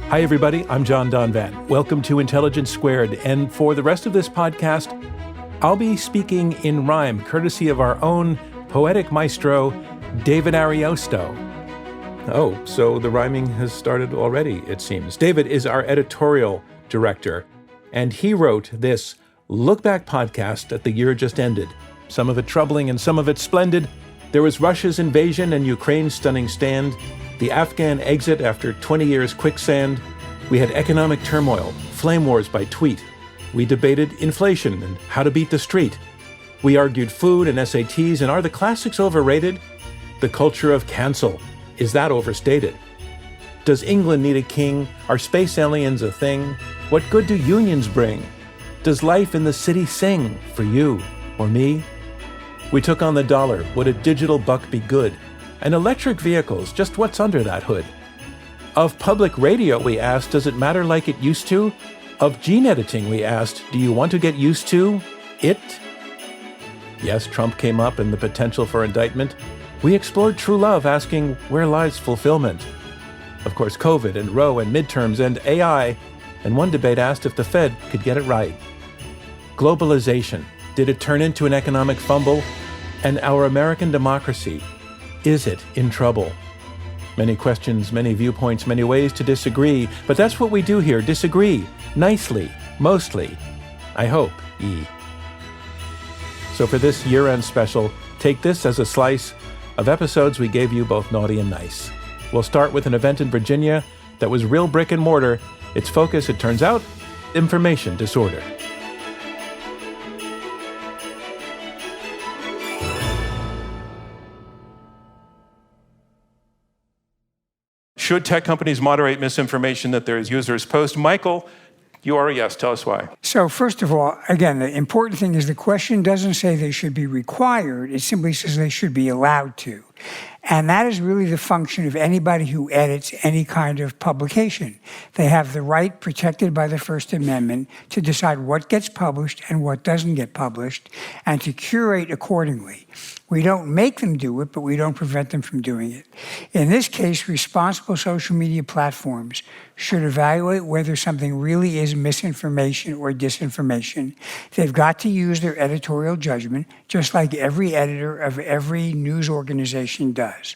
Hi, everybody. I'm John Donvan. Welcome to Intelligence Squared. And for the rest of this podcast, I'll be speaking in rhyme, courtesy of our own poetic maestro, David Ariosto. Oh, so the rhyming has started already, it seems. David is our editorial director, and he wrote this Look Back podcast at the year just ended. Some of it troubling and some of it splendid. There was Russia's invasion and Ukraine's stunning stand, the Afghan exit after 20 years quicksand. We had economic turmoil, flame wars by tweet. We debated inflation and how to beat the street. We argued food and SATs, and are the classics overrated? The culture of cancel, is that overstated? Does England need a king? Are space aliens a thing? What good do unions bring? Does life in the city sing for you or me? We took on the dollar. Would a digital buck be good? And electric vehicles, just what's under that hood? Of public radio, we asked, does it matter like it used to? Of gene editing, we asked, do you want to get used to it? Yes, Trump came up and the potential for indictment. We explored true love, asking, where lies fulfillment? Of course, COVID and Roe and midterms and AI. And one debate asked if the Fed could get it right. Globalization. Did it turn into an economic fumble? And our American democracy, is it in trouble? Many questions, many viewpoints, many ways to disagree, but that's what we do here, disagree, nicely, mostly, I hope, So for this year-end special, take this as a slice of episodes we gave you both naughty and nice. We'll start with an event in Virginia that was real brick and mortar. Its focus, it turns out, information disorder. Should tech companies moderate misinformation that their users post? Michael, you are a yes. Tell us why. So first of all, again, the important thing is the question doesn't say they should be required. It simply says they should be allowed to. And that is really the function of anybody who edits any kind of publication. They have the right, protected by the First Amendment, to decide what gets published and what doesn't get published, and to curate accordingly. We don't make them do it, but we don't prevent them from doing it. In this case, responsible social media platforms should evaluate whether something really is misinformation or disinformation. They've got to use their editorial judgment, just like every editor of every news organization does.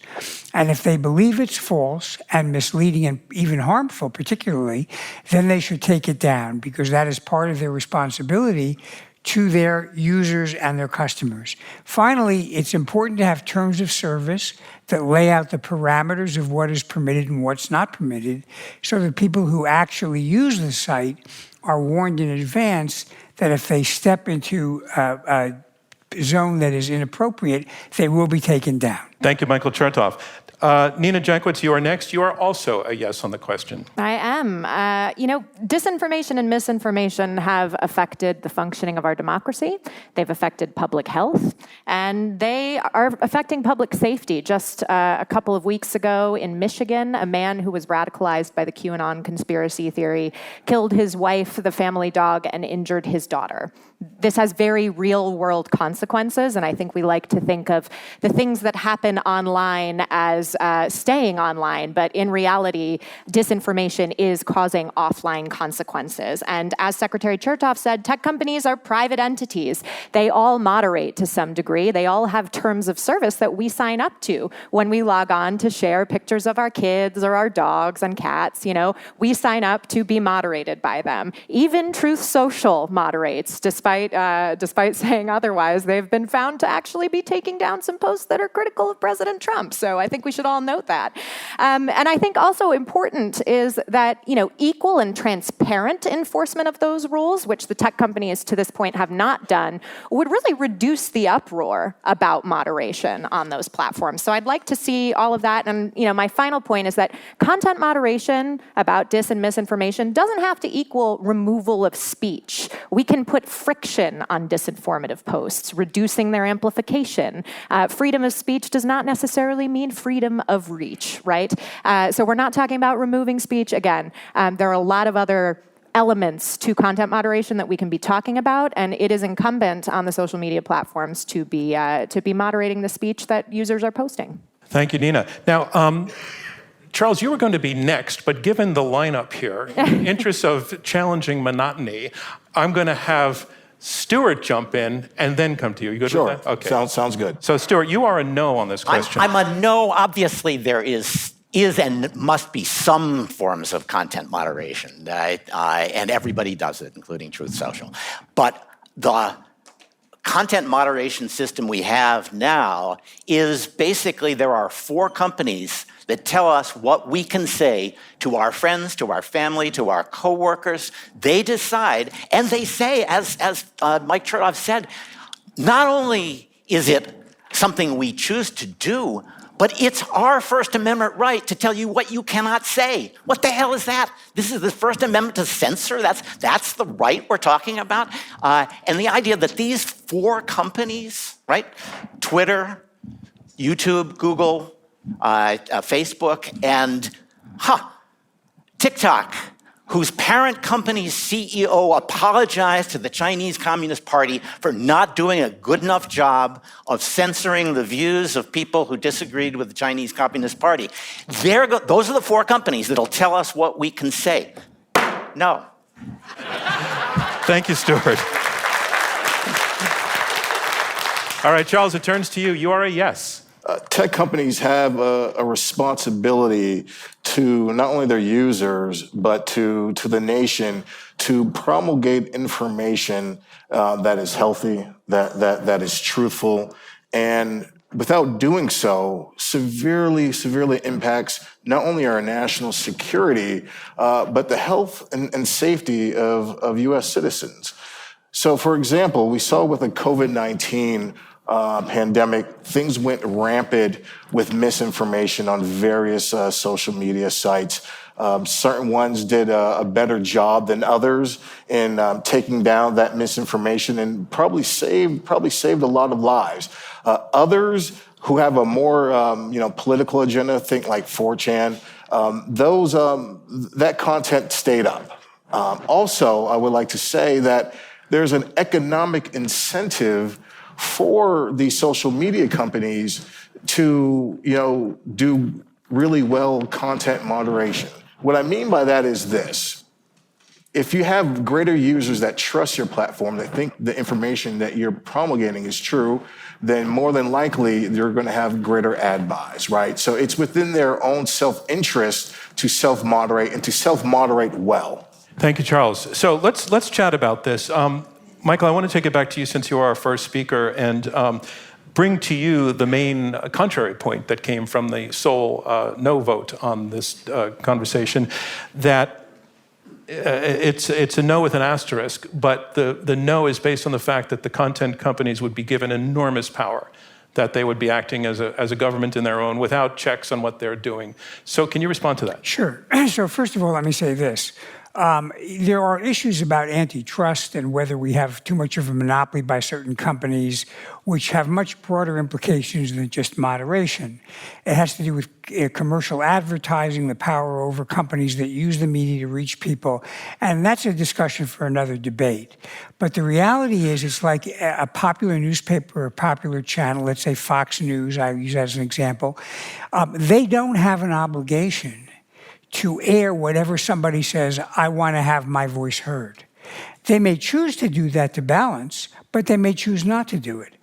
And if they believe it's false and misleading and even harmful particularly, then they should take it down, because that is part of their responsibility to their users and their customers. Finally, it's important to have terms of service that lay out the parameters of what is permitted and what's not permitted, so that people who actually use the site are warned in advance that if they step into a zone that is inappropriate, they will be taken down. Thank you, Michael Chertoff. Nina Jankowicz, you are next. You are also a yes on the question. I am. Disinformation and misinformation have affected the functioning of our democracy. They've affected public health, and they are affecting public safety. Just a couple of weeks ago in Michigan, a man who was radicalized by the QAnon conspiracy theory killed his wife, the family dog, and injured his daughter. This has very real-world consequences, and I think we like to think of the things that happen online as staying online, but in reality, disinformation is causing offline consequences. And as Secretary Chertoff said, tech companies are private entities. They all moderate to some degree. They all have terms of service that we sign up to when we log on to share pictures of our kids or our dogs and cats. We sign up to be moderated by them. Even Truth Social moderates, despite saying otherwise. They've been found to actually be taking down some posts that are critical of President Trump. So I think we should all note that. And I think also important is that, equal and transparent enforcement of those rules, which the tech companies to this point have not done, would really reduce the uproar about moderation on those platforms. So I'd like to see all of that. And, my final point is that content moderation about dis and misinformation doesn't have to equal removal of speech. We can put friction on disinformative posts, reducing their amplification. Freedom of speech does not necessarily mean freedom of reach, right? So we're not talking about removing speech. Again, there are a lot of other elements to content moderation that we can be talking about, and it is incumbent on the social media platforms to be moderating the speech that users are posting. Thank you, Nina. Now, Charles, you were going to be next, but given the lineup here, in the interest of challenging monotony, I'm going to have Stuart jump in and then come to you. You good Sure. with that? Okay. Sounds good. So, Stuart, you are a no on this question. I'm a no. Obviously, there is and must be some forms of content moderation, and everybody does it, including Truth Social. But the content moderation system we have now is basically there are 4 companies that tell us what we can say to our friends, to our family, to our coworkers. They decide, and they say, as Mike Chertoff said, not only is it something we choose to do, but it's our First Amendment right to tell you what you cannot say. What the hell is that? This is the First Amendment to censor? That's the right we're talking about? And the idea that these 4 companies, right, Twitter, YouTube, Google, Facebook, and TikTok, whose parent company's CEO apologized to the Chinese Communist Party for not doing a good enough job of censoring the views of people who disagreed with the Chinese Communist Party. Those are the 4 companies that'll tell us what we can say. No. Thank you, Stuart. All right, Charles, it turns to you. You are a yes. Tech companies have a responsibility to not only their users, but to the nation to promulgate information that is healthy, that is truthful, and without doing so, severely impacts not only our national security, but the health and safety of U.S. citizens. So, for example, we saw with the COVID-19 pandemic, things went rampant with misinformation on various social media sites. Certain ones did a better job than others in taking down that misinformation and probably saved a lot of lives. Others who have a more political agenda, think like 4chan, that content stayed up. Also, I would like to say that there's an economic incentive for these social media companies to, do really well content moderation. What I mean by that is this. If you have greater users that trust your platform, that think the information that you're promulgating is true, then more than likely they're going to have greater ad buys, right? So it's within their own self-interest to self-moderate and to self-moderate well. Thank you, Charles. So let's chat about this. Michael, I want to take it back to you since you are our first speaker and bring to you the main contrary point that came from the sole no vote on this conversation, that it's a no with an asterisk, but the no is based on the fact that the content companies would be given enormous power, that they would be acting as a government in their own without checks on what they're doing. So can you respond to that? Sure. So first of all, let me say this. There are issues about antitrust and whether we have too much of a monopoly by certain companies, which have much broader implications than just moderation. It has to do with commercial advertising, the power over companies that use the media to reach people, and that's a discussion for another debate. But the reality is it's like a popular newspaper or a popular channel, let's say Fox News, I use that as an example, they don't have an obligation to air whatever somebody says, I want to have my voice heard. They may choose to do that to balance, but they may choose not to do it.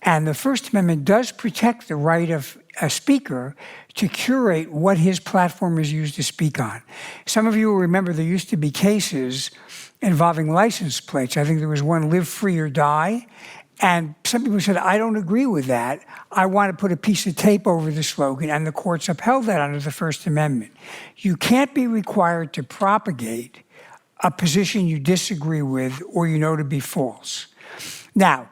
And the First Amendment does protect the right of a speaker to curate what his platform is used to speak on. Some of you will remember there used to be cases involving license plates. I think there was one, Live Free or Die. And some people said, I don't agree with that. I want to put a piece of tape over the slogan, and the courts upheld that under the First Amendment. You can't be required to propagate a position you disagree with or you know to be false. Now,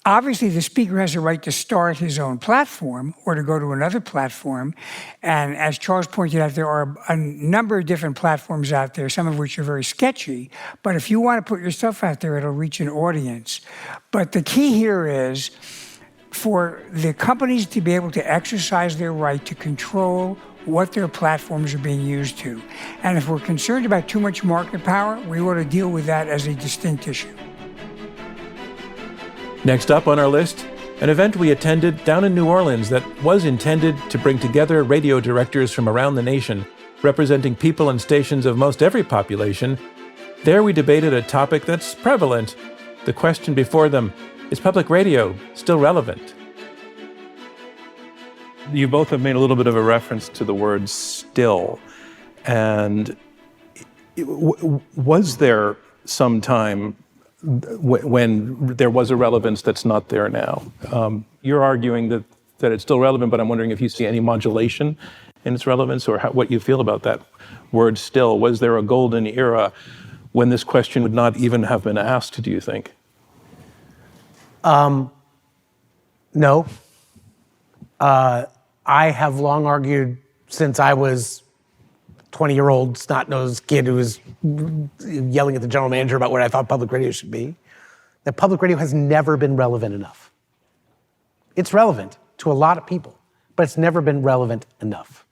obviously, the speaker has a right to start his own platform or to go to another platform. And as Charles pointed out, there are a number of different platforms out there, some of which are very sketchy. But if you want to put your stuff out there, it'll reach an audience. But the key here is for the companies to be able to exercise their right to control what their platforms are being used to. And if we're concerned about too much market power, we ought to deal with that as a distinct issue. Next up on our list, an event we attended down in New Orleans that was intended to bring together radio directors from around the nation, representing people and stations of most every population. There we debated a topic that's prevalent. The question before them, is public radio still relevant? You both have made a little bit of a reference to the word still. And was there some time when there was a relevance that's not there now? You're arguing that it's still relevant, but I'm wondering if you see any modulation in its relevance, or what you feel about that word still. Was there a golden era when this question would not even have been asked, do you think? No. I have long argued since I was 20-year-old snot-nosed kid who was yelling at the general manager about what I thought public radio should be, that public radio has never been relevant enough. It's relevant to a lot of people, but it's never been relevant enough.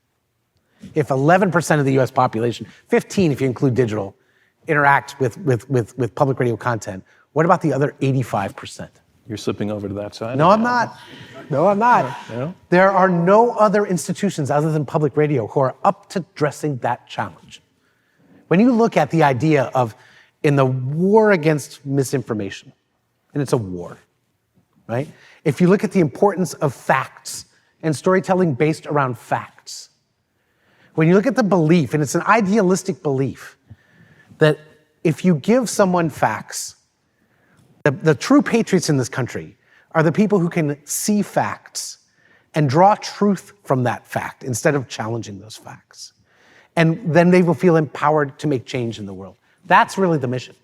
If 11% of the US population, 15 if you include digital, interact with public radio content, what about the other 85%? You're slipping over to that side? No, I'm not. No, I'm not. No? There are no other institutions other than public radio who are up to addressing that challenge. When you look at the idea of, in the war against misinformation, and it's a war, right? If you look at the importance of facts and storytelling based around facts, when you look at the belief, and it's an idealistic belief, that if you give someone facts, the true patriots in this country are the people who can see facts and draw truth from that fact instead of challenging those facts. And then they will feel empowered to make change in the world. That's really the mission.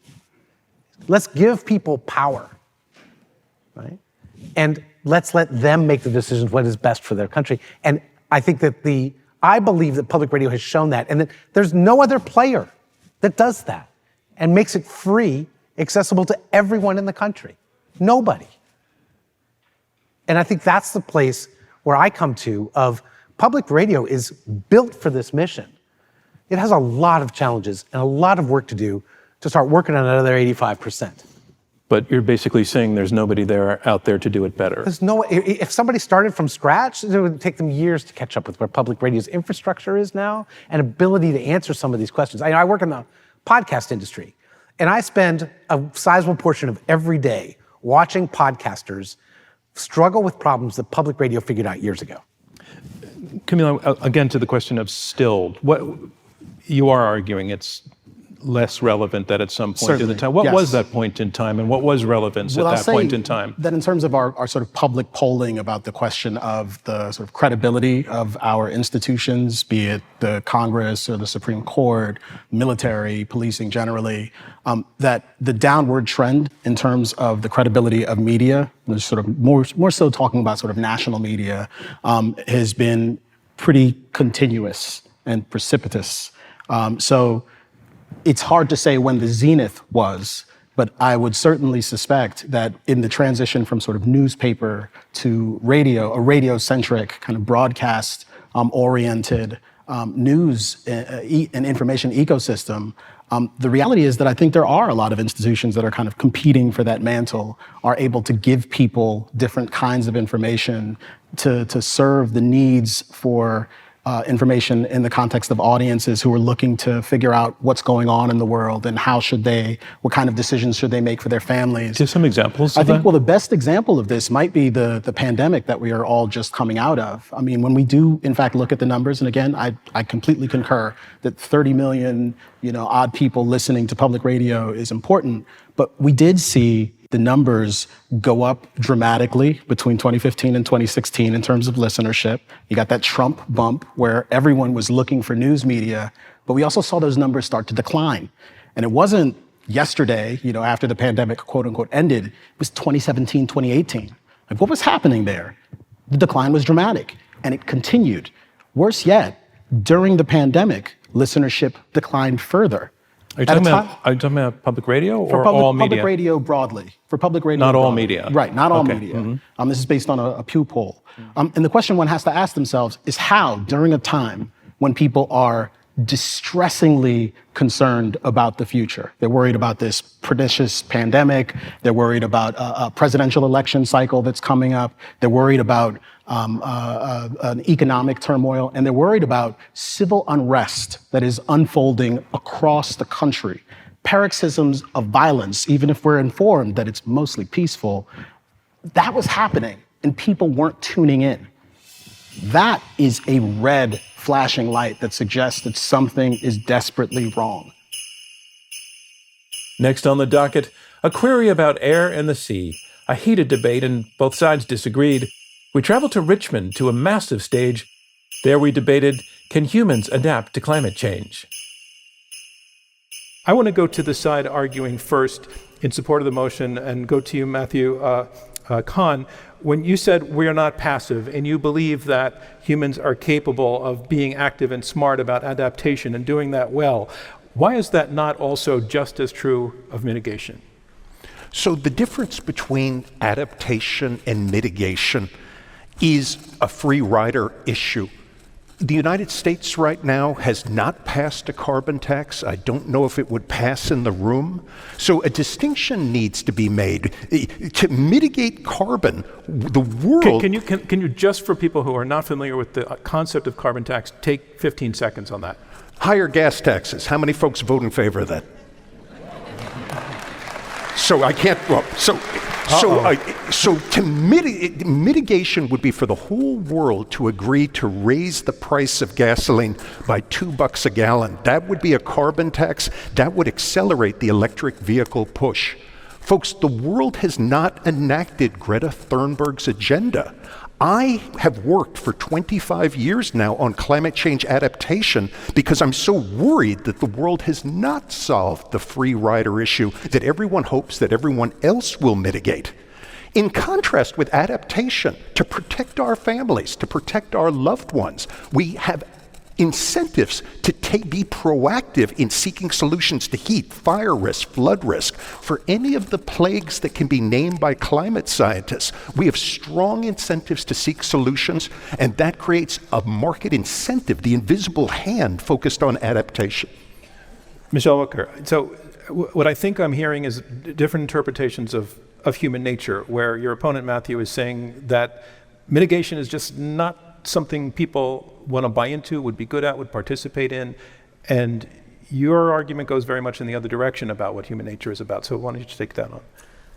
Let's give people power, right? And let's let them make the decisions what is best for their country. And I think that I believe that public radio has shown that, and that there's no other player that does that and makes it free, accessible to everyone in the country. Nobody. And I think that's the place where I come to of public radio is built for this mission. It has a lot of challenges and a lot of work to do to start working on another 85%. But you're basically saying there's nobody out there to do it better. If somebody started from scratch, it would take them years to catch up with where public radio's infrastructure is now and ability to answer some of these questions. I work in the podcast industry, and I spend a sizable portion of every day watching podcasters struggle with problems that public radio figured out years ago. Camille, again to the question of still, what you are arguing it's less relevant that at some point Certainly, in the time. What yes. was that point in time, and what was relevance at that point in time? That in terms of our sort of public polling about the question of the sort of credibility of our institutions, be it the Congress or the Supreme Court, military, policing generally, that the downward trend in terms of the credibility of media, sort of more so talking about sort of national media, has been pretty continuous and precipitous. So it's hard to say when the zenith was, but I would certainly suspect that in the transition from sort of newspaper to radio, a radio-centric kind of broadcast oriented news and information ecosystem, the reality is that I think there are a lot of institutions that are kind of competing for that mantle, are able to give people different kinds of information to serve the needs for information in the context of audiences who are looking to figure out what's going on in the world and what kind of decisions should they make for their families. Give some examples of I think, that? well, the best example of this might be the pandemic that we are all just coming out of. I mean, when we do, in fact, look at the numbers, and again, I completely concur that 30 million, odd people listening to public radio is important, but we did see the numbers go up dramatically between 2015 and 2016 in terms of listenership. You got that Trump bump where everyone was looking for news media, but we also saw those numbers start to decline. And it wasn't yesterday, after the pandemic, quote unquote, ended. It was 2017, 2018. Like, what was happening there? The decline was dramatic, and it continued. Worse yet, during the pandemic, listenership declined further. Are you talking about public radio or all media? Public radio broadly. For public radio, not all broadly. media. Right, not all Okay. media. Mm-hmm. This is based on a Pew poll. And the question one has to ask themselves is how, during a time when people are distressingly concerned about the future. They're worried about this pernicious pandemic. They're worried about a presidential election cycle that's coming up. They're worried about an economic turmoil, and they're worried about civil unrest that is unfolding across the country. Paroxysms of violence, even if we're informed that it's mostly peaceful, that was happening, and people weren't tuning in. That is a red flashing light that suggests that something is desperately wrong. Next on the docket, a query about air and the sea, a heated debate, and both sides disagreed. We traveled to Richmond to a massive stage. There we debated, can humans adapt to climate change? I want to go to the side arguing first in support of the motion and go to you, Matthew Kahn. When you said we are not passive and you believe that humans are capable of being active and smart about adaptation and doing that well, why is that not also just as true of mitigation? So the difference between adaptation and mitigation is a free rider issue. The United States right now has not passed a carbon tax. I don't know if it would pass in the room. So a distinction needs to be made. To mitigate carbon, the world... Can you just for people who are not familiar with the concept of carbon tax, take 15 seconds on that? Higher gas taxes. How many folks vote in favor of that? So I can't... Well, So to mitigation would be for the whole world to agree to raise the price of gasoline by $2 a gallon. That would be a carbon tax. That would accelerate the electric vehicle push. Folks, the world has not enacted Greta Thunberg's agenda. I have worked for 25 years now on climate change adaptation because I'm so worried that the world has not solved the free rider issue that everyone hopes that everyone else will mitigate. In contrast with adaptation, to protect our families, to protect our loved ones, we have incentives to be proactive in seeking solutions to heat, fire risk, flood risk. For any of the plagues that can be named by climate scientists, we have strong incentives to seek solutions, and that creates a market incentive, the invisible hand focused on adaptation. Michelle Wicker, so what I think I'm hearing is different interpretations of human nature, where your opponent, Matthew, is saying that mitigation is just not something people want to buy into, would be good at, would participate in, and your argument goes very much in the other direction about what human nature is about. So why don't you take that on?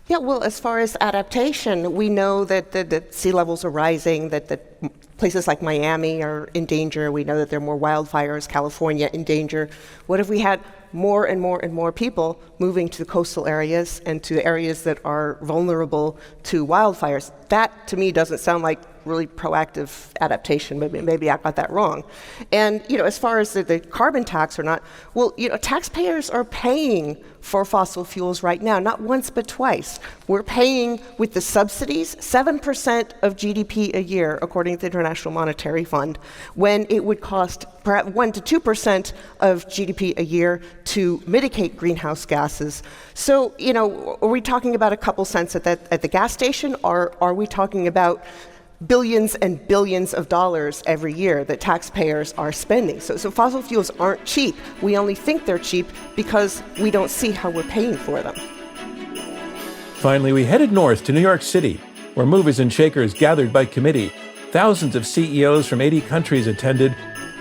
Yeah, well, as far as adaptation, we know that the sea levels are rising, that places like Miami are in danger. We know that there are more wildfires, California in danger. What if we had more and more and more people moving to the coastal areas and to areas that are vulnerable to wildfires? That, to me, doesn't sound like really proactive adaptation. Maybe I got that wrong. And, as far as the carbon tax or not, well, taxpayers are paying for fossil fuels right now, not once but twice. We're paying with the subsidies 7% of GDP a year, according to the International Monetary Fund, when it would cost perhaps 1 to 2% of GDP a year to mitigate greenhouse gases. So, are we talking about a couple cents at the gas station, or are we talking about billions and billions of dollars every year that taxpayers are spending? So fossil fuels aren't cheap. We only think they're cheap because we don't see how we're paying for them. Finally, we headed north to New York City, where movers and shakers gathered by committee. Thousands of CEOs from 80 countries attended,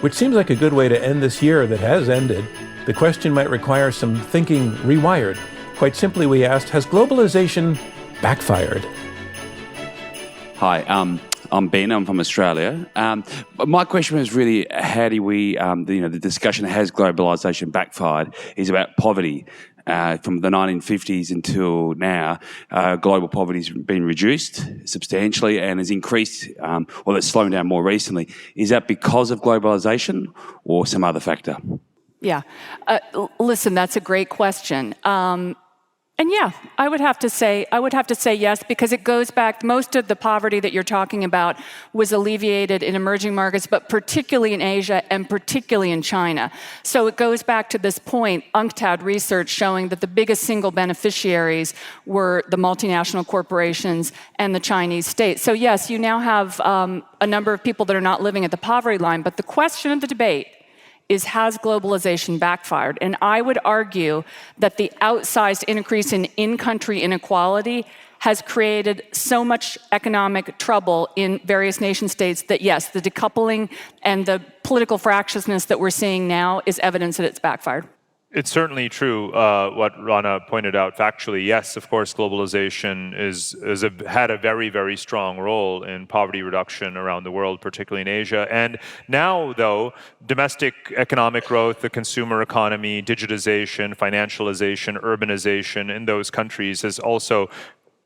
which seems like a good way to end this year that has ended. The question might require some thinking rewired. Quite simply, we asked, has globalization backfired? Hi, I'm Ben. I'm from Australia. My question was really, how do we, the discussion, has globalisation backfired, is about poverty. From the 1950s until now, global poverty has been reduced substantially and has increased, it's slowing down more recently. Is that because of globalisation or some other factor? Yeah. Listen, that's a great question. And yeah, I would have to say yes, because it goes back, most of the poverty that you're talking about was alleviated in emerging markets, but particularly in Asia and particularly in China. So it goes back to this point, UNCTAD research showing that the biggest single beneficiaries were the multinational corporations and the Chinese state. So yes, you now have a number of people that are not living at the poverty line, but the question of the debate is, has globalization backfired? And I would argue that the outsized increase in in-country inequality has created so much economic trouble in various nation states that, yes, the decoupling and the political fractiousness that we're seeing now is evidence that it's backfired. It's certainly true what Rana pointed out factually. Yes, of course, globalization had a very, very strong role in poverty reduction around the world, particularly in Asia. And now, though, domestic economic growth, the consumer economy, digitization, financialization, urbanization in those countries has also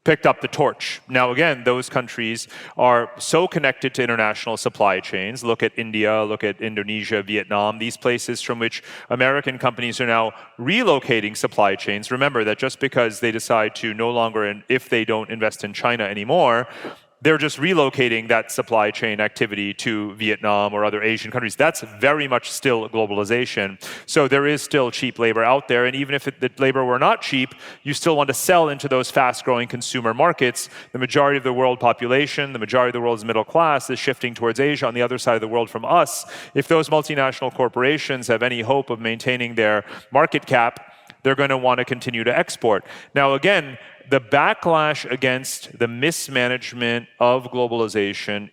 picked up the torch. Now, again, those countries are so connected to international supply chains. Look at India, look at Indonesia, Vietnam, these places from which American companies are now relocating supply chains. Remember that just because they decide to no longer, and if they don't invest in China anymore, they're just relocating that supply chain activity to Vietnam or other Asian countries. That's very much still globalization. So there is still cheap labor out there. And even if the labor were not cheap, you still want to sell into those fast-growing consumer markets. The majority of the world population, the majority of the world's middle class is shifting towards Asia on the other side of the world from us. If those multinational corporations have any hope of maintaining their market cap, they're going to want to continue to export. Now, again, the backlash against the mismanagement of globalization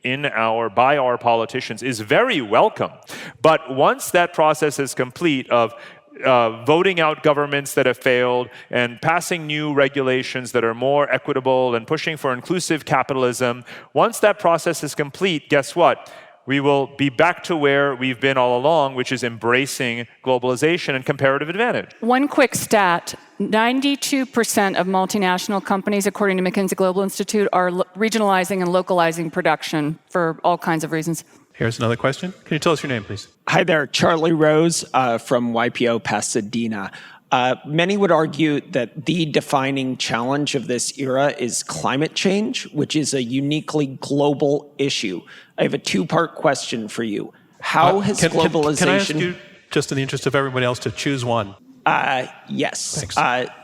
by our politicians is very welcome. But once that process is complete of voting out governments that have failed and passing new regulations that are more equitable and pushing for inclusive capitalism, once that process is complete, guess what? We will be back to where we've been all along, which is embracing globalization and comparative advantage. One quick stat, 92% of multinational companies, according to McKinsey Global Institute, are regionalizing and localizing production for all kinds of reasons. Here's another question. Can you tell us your name, please? Hi there, Charlie Rose from YPO Pasadena. Many would argue that the defining challenge of this era is climate change, which is a uniquely global issue. I have a two-part question for you. How has globalization... Can I ask you, just in the interest of everybody else, to choose one? Yes. Thanks.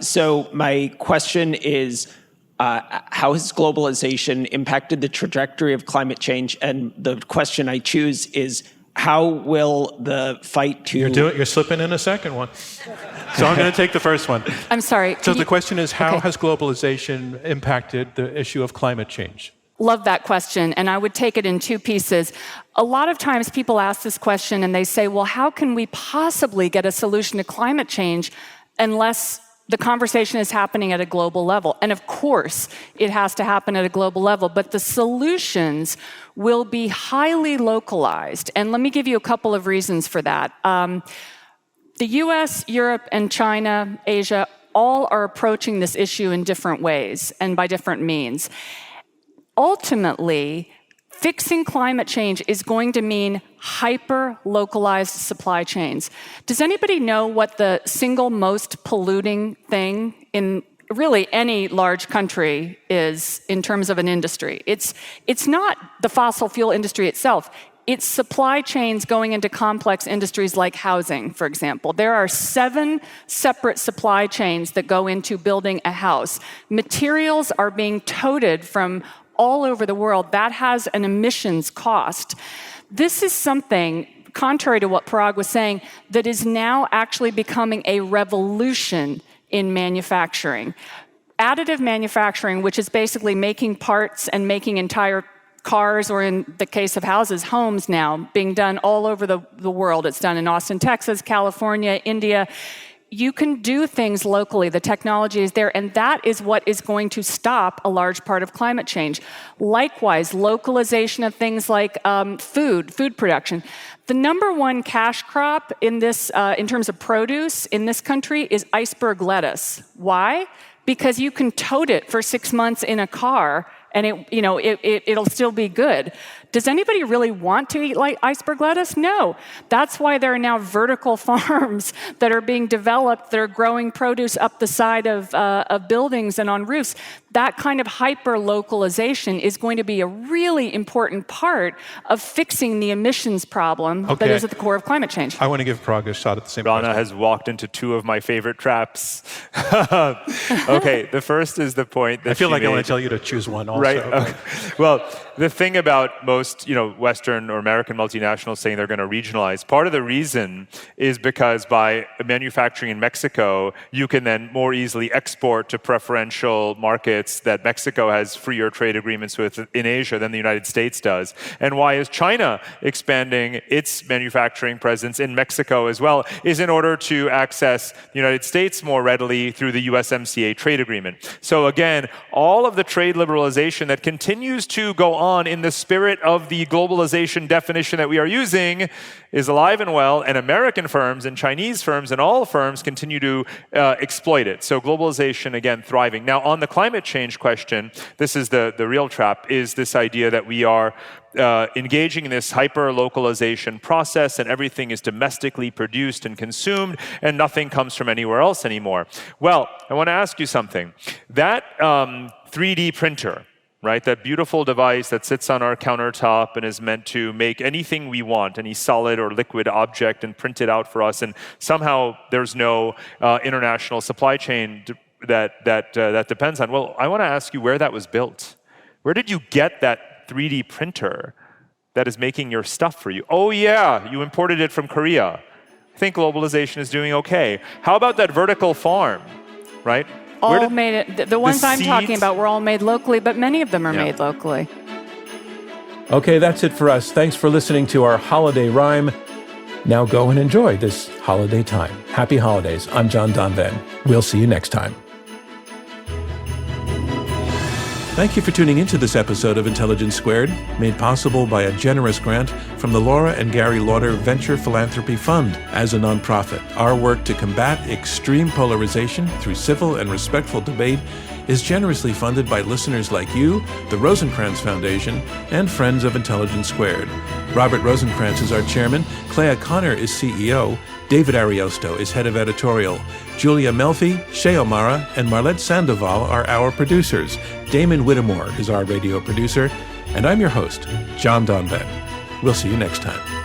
So my question is, how has globalization impacted the trajectory of climate change? And the question I choose is, how will the fight to... You're slipping in a second one. So I'm going to take the first one. I'm sorry. So the question is, how has globalization impacted the issue of climate change? Love that question, and I would take it in two pieces. A lot of times people ask this question and they say, well, how can we possibly get a solution to climate change unless the conversation is happening at a global level? And of course, it has to happen at a global level, but the solutions will be highly localized. And let me give you a couple of reasons for that. The US, Europe, and China, Asia, all are approaching this issue in different ways and by different means. Ultimately, fixing climate change is going to mean hyper-localized supply chains. Does anybody know what the single most polluting thing in really any large country is in terms of an industry? It's not the fossil fuel industry itself. It's supply chains going into complex industries like housing, for example. There are 7 separate supply chains that go into building a house. Materials are being toted from all over the world. That has an emissions cost. This is something, contrary to what Parag was saying, that is now actually becoming a revolution in manufacturing. Additive manufacturing, which is basically making parts and making entire cars, or in the case of houses, homes now, being done all over the world. It's done in Austin, Texas, California, India. You can do things locally. The technology is there, and that is what is going to stop a large part of climate change. Likewise, localization of things like food production. The number one cash crop in this, in terms of produce in this country, is iceberg lettuce. Why? Because you can tote it for 6 months in a car, and it'll still be good. Does anybody really want to eat like iceberg lettuce? No. That's why there are now vertical farms that are being developed that are growing produce up the side of buildings and on roofs. That kind of hyper-localization is going to be a really important part of fixing the emissions problem that is at the core of climate change. I want to give Parag a shot at the same time. Rana has walked into 2 of my favorite traps. Okay, the first is the point that I feel like made. I want to tell you to choose one also. Right. Okay. Well, the thing about most, Western or American multinationals saying they're going to regionalize, part of the reason is because by manufacturing in Mexico, you can then more easily export to preferential markets that Mexico has freer trade agreements with in Asia than the United States does. And why is China expanding its manufacturing presence in Mexico as well? Is in order to access the United States more readily through the USMCA trade agreement. So again, all of the trade liberalization that continues to go on in the spirit of the globalization definition that we are using is alive and well, and American firms and Chinese firms and all firms continue to exploit it. So globalization, again, thriving. Now, on the climate change question, this is the real trap, is this idea that we are engaging in this hyper-localization process and everything is domestically produced and consumed and nothing comes from anywhere else anymore. Well, I want to ask you something. That 3D printer, right, that beautiful device that sits on our countertop and is meant to make anything we want, any solid or liquid object, and print it out for us, and somehow there's no international supply chain that depends on. Well, I want to ask you where that was built. Where did you get that 3D printer that is making your stuff for you? Oh yeah, you imported it from Korea. I think globalization is doing okay. How about that vertical farm, right? All made, the ones I'm talking about were all made locally, but many of them are made locally. Okay, that's it for us. Thanks for listening to our holiday rhyme. Now go and enjoy this holiday time. Happy holidays. I'm John Donvan. We'll see you next time. Thank you for tuning into this episode of Intelligence Squared, made possible by a generous grant from the Laura and Gary Lauder Venture Philanthropy Fund. As a nonprofit, our work to combat extreme polarization through civil and respectful debate is generously funded by listeners like you, the Rosencrantz Foundation, and friends of Intelligence Squared. Robert Rosencrantz is our chairman, Clea Connor is CEO, David Ariosto is head of editorial, Julia Melfi, Shea O'Mara, and Marlette Sandoval are our producers. Damon Whittemore is our radio producer, and I'm your host, John Donvan. We'll see you next time.